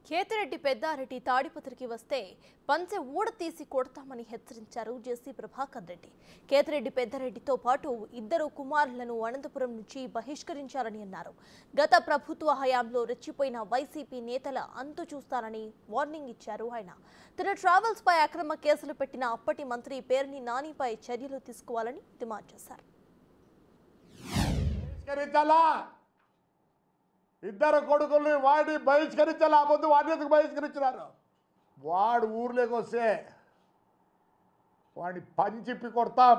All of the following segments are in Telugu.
కేతిరెడ్డి పెద్దారెడ్డి తాడిపత్రికి వస్తే పంచె ఊడ తీసి కొడతామని హెచ్చరించారు జేసీ ప్రభాకర్ రెడ్డి. కేతిరెడ్డి పెద్దారెడ్డితో పాటు ఇద్దరు కుమారులను అనంతపురం నుంచి బహిష్కరించారని అన్నారు. గత ప్రభుత్వ హయాంలో రెచ్చిపోయిన వైసీపీ నేతల అంతు చూస్తారని వార్నింగ్ ఇచ్చారు ఆయన. తన ట్రావెల్స్ పై అక్రమ కేసులు పెట్టిన అప్పటి మంత్రి పేర్ని నానిపై చర్యలు తీసుకోవాలని డిమాండ్ చేశారు. ఇద్దరు కొడుకుల్ని వాడిని బహిష్కరించాలి. ఆ పొద్దు వాడిని ఎందుకు బహిష్కరించినారు? వాడు ఊర్లోకి వస్తే వాడిని పంచిప్పి కొడతాం.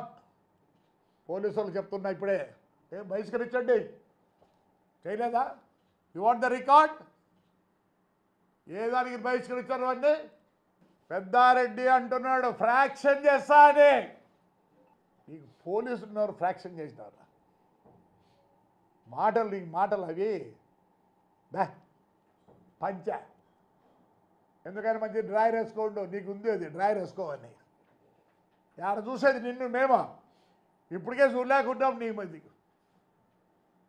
పోలీసులు చెప్తున్నా ఇప్పుడే, ఏం బహిష్కరించండి. చేయలేదా? You want the record? ఏ దానికి బహిష్కరించారు? అండి పెద్దారెడ్డి అంటున్నాడు ఫ్రాక్షన్ చేస్తా అని. నీకు పోలీసులు ఉన్నారు, ఫ్రాక్షన్ చేసినారు. మాటలు నీకు మాటలు అవి పంచ. ఎందుకని మంచి డ్రైర్ వేసుకోండు, నీకు ఉంది అది డ్రైర్ వేసుకోవని. ఆడ చూసేది నిన్ను మేము ఇప్పటికే చూడలేకుంటాం. నీ మధ్య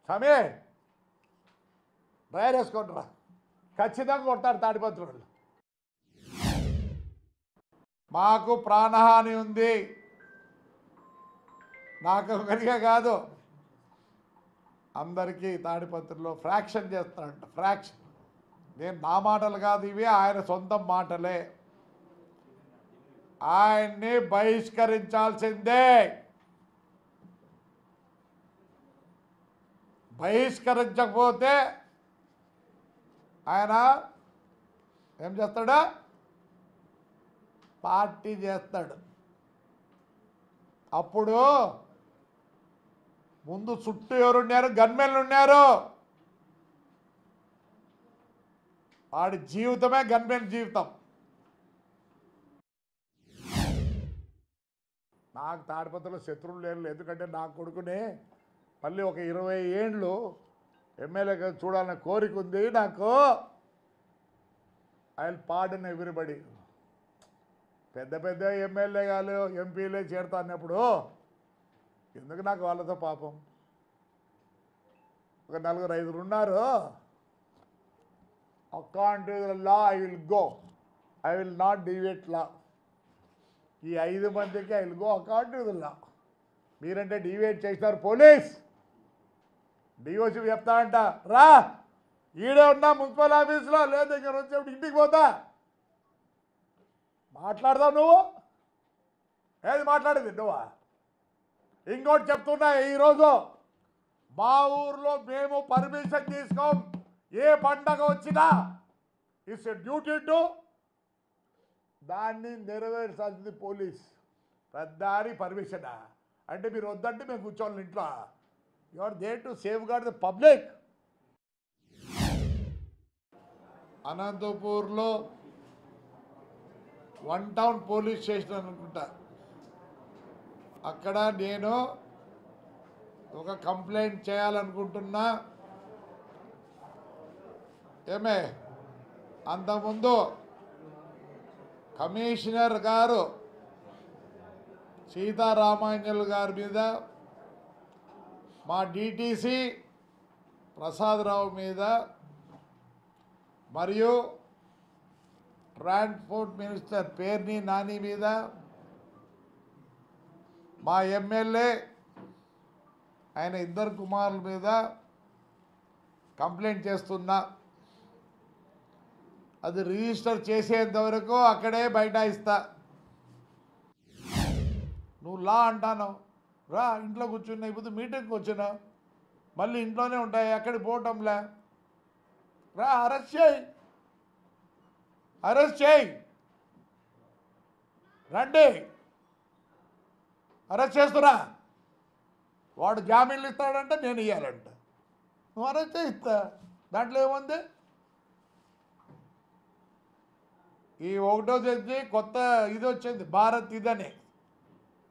సమే డ్రైర్ వేసుకోండి రా, ఖచ్చితంగా కొడతారు తాడిపత్రులు. మాకు ప్రాణహాని ఉంది, నాకు ఒకరిగా కాదు అందరికీ. తాడిపత్రిలో ఫ్రాక్షన్ చేస్తారంట. ఫ్రాక్షన్ నేను నా మాటలు కాదు, ఇవి ఆయన సొంత మాటలే. ఆయన్ని బహిష్కరించాల్సిందే. బహిష్కరించకపోతే ఆయన ఏం చేస్తాడా? పార్టీ చేస్తాడు. అప్పుడు ముందు చుట్టూ ఎవరున్నారు? గన్మెన్లు ఉన్నారు. వాడి జీవితమే గన్మెన్ జీవితం. నాకు తాడిపత్రిలో శత్రువులు లేరు. ఎందుకంటే నా కొడుకుని మళ్ళీ ఒక 20 ఏళ్ళు ఎమ్మెల్యేగా చూడాలన్న కోరిక ఉంది నాకు. I will pardon everybody. పెద్ద పెద్ద ఎమ్మెల్యేగాలు ఎంపీలే చేరుతా అన్నప్పుడు ఎందుకు నాకు వాళ్ళతో పాపం? ఒక 4-5 ఉన్నారు. According to the law I will go, I will not deviate law. ఈ 5 మందికి I will go according to the law. మీరంటే డివేట్ చేసినారు. పోలీస్ డిఓసి చెప్తా అంట, రా ఈడే ఉన్నా మున్సిపల్ ఆఫీస్లో, లేదు ఇక్కడ వచ్చేప్పుడు ఇంటికి పోతా. మాట్లాడదావు నువ్వు? ఏది మాట్లాడేది నువ్వా? ఇంకోటి చెప్తున్నా, ఈరోజు మా ఊర్లో మేము పర్మిషన్ తీసుకోం. ఏ పండగ వచ్చినా ఇట్స్ డ్యూటీ టు దాన్ని నెరవేర్చాల్సింది పోలీస్. పెద్దారి పర్మిషనా అంటే మీరు వద్దంటే మేము కూర్చోవాలి ఇంట్లో. You are there to safeguard the public. అనంతపూర్లో 1 టౌన్ పోలీస్ స్టేషన్ అనుకుంటా, అక్కడ నేను ఒక కంప్లైంట్ చేయాలనుకుంటున్నా. ఏమే అంతకుముందు కమిషనర్ గారు సీతారామాంజల్ గారి మీద, మా డిటిసి ప్రసాదరావు మీద, మరియు ట్రాన్స్పోర్ట్ మినిస్టర్ పేర్ని నాని మీద, మా ఎమ్మెల్యే ఆయన 2 కుమారుల మీద కంప్లైంట్ చేస్తున్నా. అది రిజిస్టర్ చేసేంత వరకు అక్కడే బైఠాయిస్తా. నువ్వు లా అంటాను, రా ఇంట్లో కూర్చున్నా. ఇప్పుడు మీటింగ్కి వచ్చినా మళ్ళీ ఇంట్లోనే ఉంటాయి, ఎక్కడికి పోవటంలే. రా అరెస్ట్ చేయి, అరెస్ట్ చేయి, రండి అరెస్ట్ చేస్తున్నా. వాడు జామీన్లు ఇస్తాడంటే నేను ఇవ్వాలంట. నువ్వు అరెస్ట్ చేయిస్తా, దాంట్లో ఏముంది? ఈ 1వ తేదీ కొత్త ఇది వచ్చింది, భారత్ ఇదని,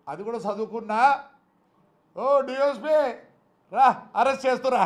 అది కూడా చదువుకున్నా. ఓ డిఎస్పీ రా అరెస్ట్ చేస్తురా.